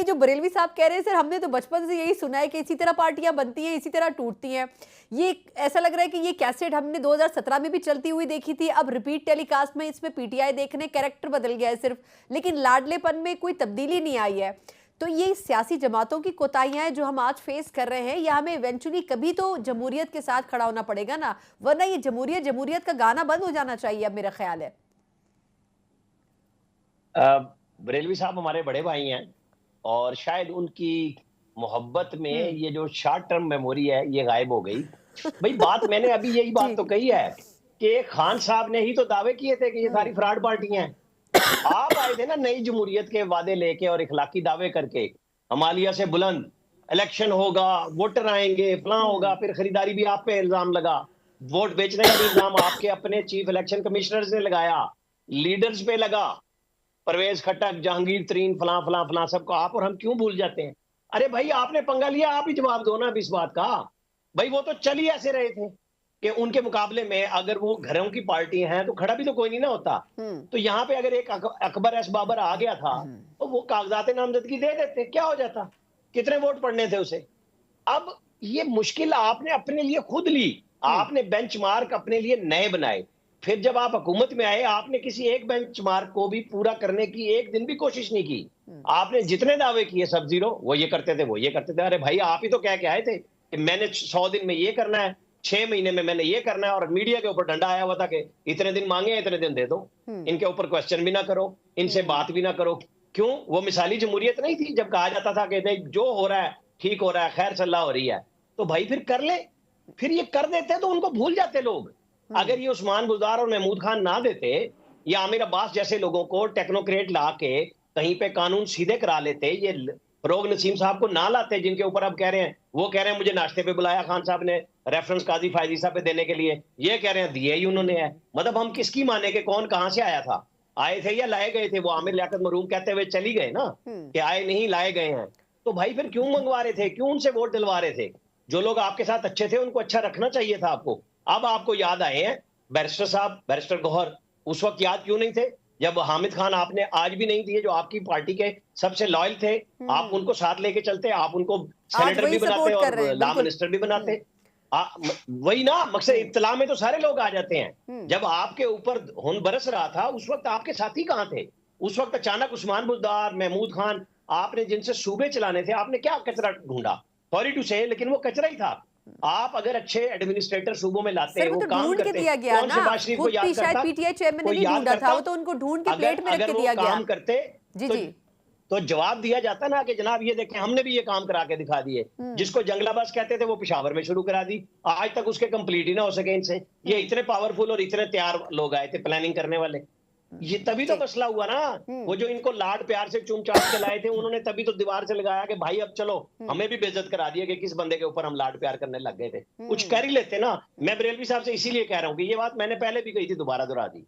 जो बरेलवी साहब कह रहे हैं सर, हमने तो बचपन से यही सुना है कि इसी तरह पार्टियां बनती हैं, इसी तरह टूटती हैं। ये ऐसा लग रहा है कि ये कैसेट हमने 2017 में भी चलती हुई देखी थी, अब रिपीट टेलीकास्ट में इसमें पीटीआई देखने, कैरेक्टर बदल गया है सिर्फ, लेकिन लाडलेपन में कोई तब्दीली नहीं आई है। तो ये सियासी जमातों की कोताहियां जो हम आज फेस कर रहे हैं, या हमें इवेंचुअली कभी तो जमहूरियत के साथ खड़ा होना पड़ेगा ना, वरना ये जमहूरियत का गाना बंद हो जाना चाहिए, अब मेरा ख्याल है। बरेलवी साहब हमारे बड़े भाई हैं और शायद उनकी मोहब्बत में ये जो शॉर्ट टर्म मेमोरी है ये गायब हो गई। भाई बात मैंने अभी यही बात तो कही है कि खान साहब ने ही तो दावे किए थे कि ये सारी फ्रॉड पार्टी हैं। आप आए थे ना नई जमहूरियत के वादे लेके और इखलाकी दावे करके, हिमालय से बुलंद, इलेक्शन होगा, वोटर आएंगे, फलां होगा, फिर खरीदारी भी आप पे इल्जाम लगा, वोट बेचने का भी इल्जाम आपके अपने चीफ इलेक्शन कमिश्नर ने लगाया, लीडर्स पे लगा, परवेज खट्टक, जहांगीर तरीन, फलां फलां फलां, सबको आप और हम क्यों भूल जाते हैं? अरे भाई आपने पंगा लिया, आप ही जवाब दो ना इस बात का। भाई वो तो चल ही ऐसे रहे थे कि उनके मुकाबले में अगर वो घरों की पार्टी हैं तो खड़ा भी तो कोई नहीं ना होता। तो यहाँ पे अगर एक अकबर एस बाबर आ गया था तो वो कागजात नामजदगी दे देते, क्या हो जाता? कितने वोट पड़ने थे उसे? अब ये मुश्किल आपने अपने लिए खुद ली, आपने बेंचमार्क अपने लिए नए बनाए। फिर जब आप हुकूमत में आए आपने किसी एक बेंचमार्क को भी पूरा करने की एक दिन भी कोशिश नहीं की। आपने जितने दावे किए सब जीरो, वो ये करते थे, वो ये करते थे। अरे भाई आप ही तो कह के आए थे कि मैंने 100 दिन में ये करना है, 6 महीने में मैंने ये करना है, और मीडिया के ऊपर डंडा आया हुआ था कि इतने दिन मांगे इतने दिन दे दो, इनके ऊपर क्वेश्चन भी ना करो, इनसे बात भी ना करो। क्यों? वो मिसाली जमहूरियत नहीं थी जब कहा जाता था कि नहीं जो हो रहा है ठीक हो रहा है, खैर सल्लाह हो रही है, तो भाई फिर कर ले। फिर ये कर देते तो उनको भूल जाते लोग। अगर ये उस्मान बुज़दार और महमूद खान ना देते या आमिर अब्बास जैसे लोगों को टेक्नोक्रेट ला के कहीं पे कानून सीधे करा लेते, ये फरोग नसीम साहब को ना लाते जिनके ऊपर अब कह रहे हैं, वो कह रहे हैं मुझे नाश्ते पे बुलाया खान साहब ने रेफरेंस काजी फायजी साहब पे देने के लिए, ये कह रहे हैं दिए ही उन्होंने है। मतलब हम किसकी माने के कौन कहां से आया था? आए थे या लाए गए थे? वो आमिर लियाकत मरूम कहते हुए चली गए ना कि आए नहीं लाए गए हैं। तो भाई फिर क्यों मंगवा रहे थे, क्यों उनसे वोट दिलवा रहे थे? जो लोग आपके साथ अच्छे थे उनको अच्छा रखना चाहिए था आपको। अब आपको याद आए हैं बैरिस्टर साहब, बैरिस्टर गौहर, उस वक्त याद क्यों नहीं थे जब हामिद खान आपने आज भी नहीं दिए, जो आपकी पार्टी के सबसे लॉयल थे? आप उनको साथ लेके चलते, आप उनको सेनेटर भी बनाते और लॉ मिनिस्टर भी बनाते। वही ना मकसद, इत्तला में तो सारे लोग आ जाते हैं। जब आपके ऊपर खून बरस रहा था उस वक्त आपके साथी कहां थे? उस वक्त अचानक उस्मान बुज़दार, महमूद खान, आपने जिनसे सूबे चलाने थे, आपने क्या कचरा ढूंढा? सॉरी टू से, लेकिन वो कचरा ही था। आप अगर अच्छे एडमिनिस्ट्रेटर सूबों में लाते, वो तो काम ढूंढ के करते, दिया गया कौन ना, शहबाज शरीफ को याद करता? पीटीआई चेयरमैन ने कोई नहीं याद ढूंढा था, करता? वो तो उनको ढूंढ के प्लेट में रख के अगर वो दिया गया। काम करते जी जी, तो जवाब दिया जाता ना कि जनाब ये देखें हमने भी ये काम करा के दिखा दिए। जिसको जंगला बस कहते थे वो पेशावर में शुरू करा दी, आज तक उसके कंप्लीट ही ना हो सके इनसे। ये इतने पावरफुल और इतने तैयार लोग आए थे प्लानिंग करने वाले, ये तभी तो मसला हुआ ना। वो जो इनको लाड प्यार से चुम चाट के लाए थे उन्होंने तभी तो दीवार से लगाया कि भाई अब चलो, हमें भी बेइज्जत करा दिया कि किस बंदे के ऊपर हम लाड प्यार करने लग गए थे। कुछ कर ही लेते ना। मैं बरेलवी साहब से इसीलिए कह रहा हूं कि ये बात मैंने पहले भी कही थी, दोबारा दोहरा दी।